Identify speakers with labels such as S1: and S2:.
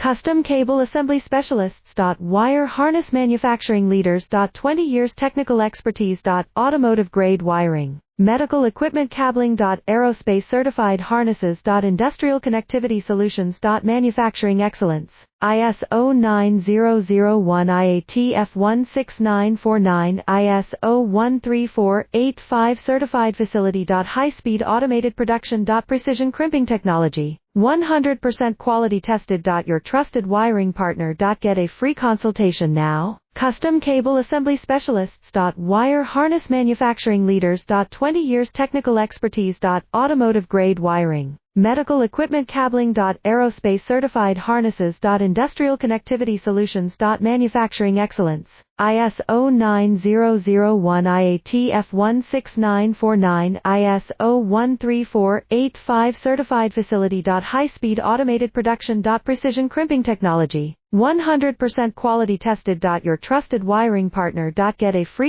S1: Custom cable assembly specialists. Wire harness manufacturing leaders. 20 years technical expertise. Automotive grade wiring, medical equipment cabling. Aerospace certified harnesses. Industrial connectivity solutions. Manufacturing excellence. ISO 9001 IATF 16949 ISO 13485 certified facility. High-speed automated production. Precision crimping technology, 100% quality tested. Your trusted wiring partner. Get a free consultation now. Custom cable assembly specialists. Wire harness manufacturing leaders. 20 years technical expertise. Automotive grade wiring, medical equipment cabling. Aerospace certified harnesses. Industrial connectivity solutions. Manufacturing excellence. ISO 9001 IATF 16949 ISO 13485 certified facility. High-speed automated production. Precision crimping technology, 100% quality tested. Your trusted wiring partner. Get a free